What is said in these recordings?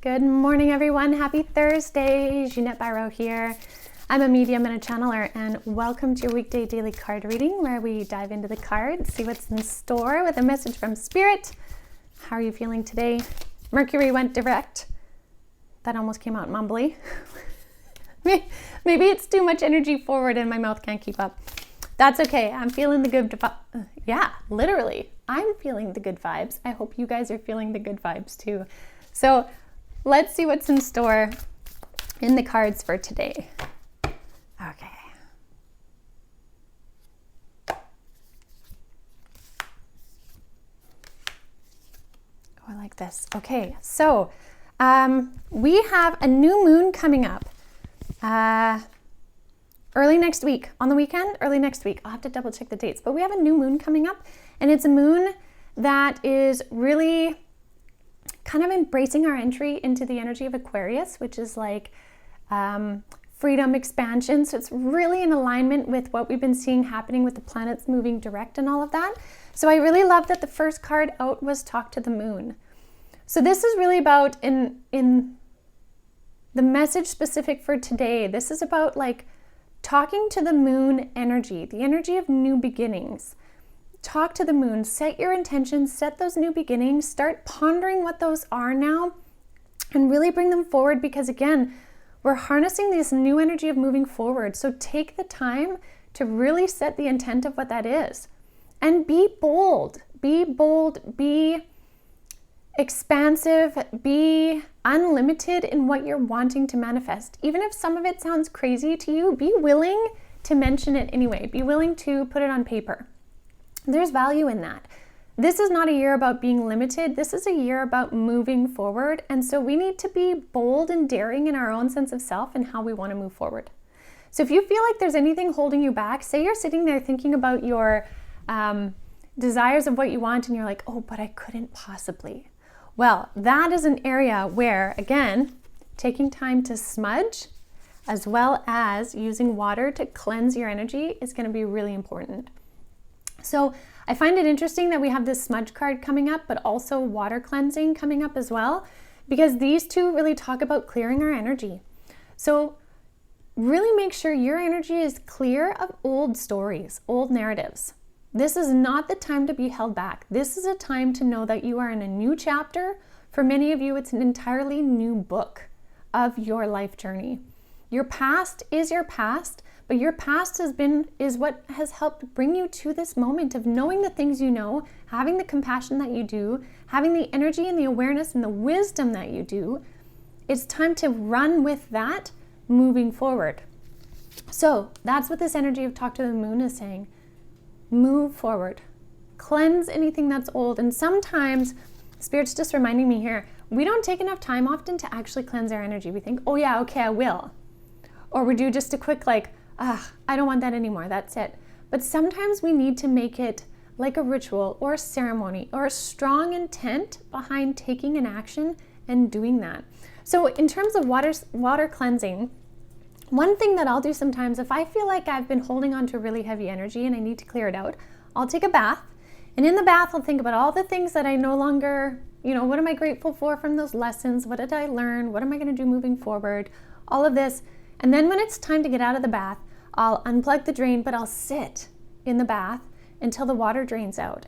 Good morning, everyone. Happy Thursday. Jeanette Barrow here. I'm a medium and a channeler, and welcome to your weekday daily card reading where we dive into the cards, see what's in store with a message from Spirit. How are you feeling today? Mercury went direct. That almost came out mumbly. Maybe it's too much energy forward and my mouth can't keep up. That's okay. I'm feeling the good literally. I'm feeling the good vibes. I hope you guys are feeling the good vibes too. So let's see what's in store in the cards for today. Okay. Oh, I like this. Okay, so we have a new moon coming up early next week. On the weekend, early next week. I'll have to double check the dates, but we have a new moon coming up, and it's a moon that is really kind of embracing our entry into the energy of Aquarius, which is like freedom, expansion. So it's really in alignment with what we've been seeing happening with the planets moving direct and all of that. So I really love that the first card out was Talk to the Moon. So this is really about, in the message specific for today, this is about like talking to the moon energy, the energy of new beginnings. Talk to the moon, set your intentions, set those new beginnings, start pondering what those are now, and really bring them forward, because again, we're harnessing this new energy of moving forward. So take the time to really set the intent of what that is. And be bold, be expansive, be unlimited in what you're wanting to manifest. Even if some of it sounds crazy to you, be willing to mention it anyway. Be willing to put it on paper. There's value in that. This is not a year about being limited. This is a year about moving forward. And so we need to be bold and daring in our own sense of self and how we want to move forward. So if you feel like there's anything holding you back, say you're sitting there thinking about your desires of what you want and you're like, oh, but I couldn't possibly. Well, that is an area where, again, taking time to smudge as well as using water to cleanse your energy is going to be really important. So I find it interesting that we have this smudge card coming up, but also water cleansing coming up as well, because these two really talk about clearing our energy. So really make sure your energy is clear of old stories, old narratives. This is not the time to be held back. This is a time to know that you are in a new chapter. For many of you, it's an entirely new book of your life journey. Your past is your past, but your past is what has helped bring you to this moment of knowing the things you know, having the compassion that you do, having the energy and the awareness and the wisdom that you do. It's time to run with that moving forward. So that's what this energy of Talk to the Moon is saying. Move forward. Cleanse anything that's old. And sometimes, Spirit's just reminding me here, we don't take enough time often to actually cleanse our energy. We think, oh yeah, okay, I will. Or we do just a quick I don't want that anymore, that's it. But sometimes we need to make it like a ritual or a ceremony or a strong intent behind taking an action and doing that. So in terms of water cleansing, one thing that I'll do sometimes, if I feel like I've been holding on to really heavy energy and I need to clear it out, I'll take a bath. And in the bath, I'll think about all the things that I no longer, what am I grateful for from those lessons? What did I learn? What am I going to do moving forward? All of this. And then when it's time to get out of the bath, I'll unplug the drain, but I'll sit in the bath until the water drains out.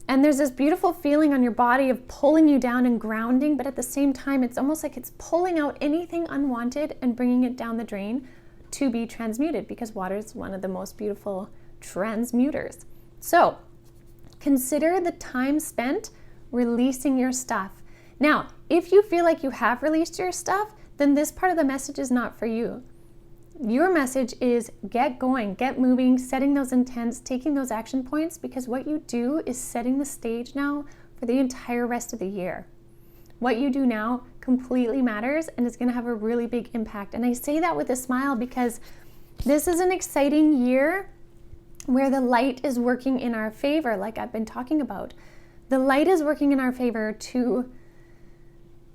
And there's this beautiful feeling on your body of pulling you down and grounding, but at the same time, it's almost like it's pulling out anything unwanted and bringing it down the drain to be transmuted, because water is one of the most beautiful transmuters. So consider the time spent releasing your stuff. Now, if you feel like you have released your stuff, then this part of the message is not for you. Your message is get going, get moving, setting those intents, taking those action points, because what you do is setting the stage now for the entire rest of the year. What you do now completely matters and is going to have a really big impact. And I say that with a smile because this is an exciting year where the light is working in our favor, like I've been talking about. The light is working in our favor to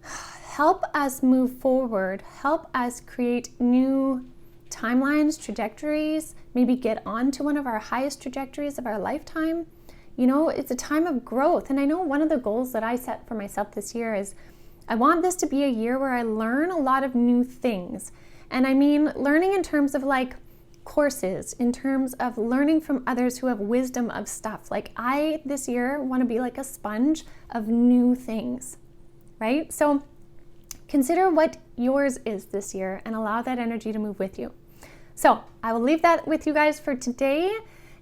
help us move forward, help us create new timelines, trajectories, maybe get on to one of our highest trajectories of our lifetime. It's a time of growth. And I know one of the goals that I set for myself this year is I want this to be a year where I learn a lot of new things. And I mean learning in terms of like courses, in terms of learning from others who have wisdom of stuff. Like I, this year, want to be like a sponge of new things, right? So consider what yours is this year and allow that energy to move with you. So I will leave that with you guys for today.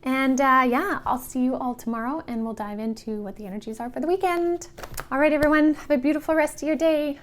And yeah, I'll see you all tomorrow and we'll dive into what the energies are for the weekend. All right, everyone, have a beautiful rest of your day.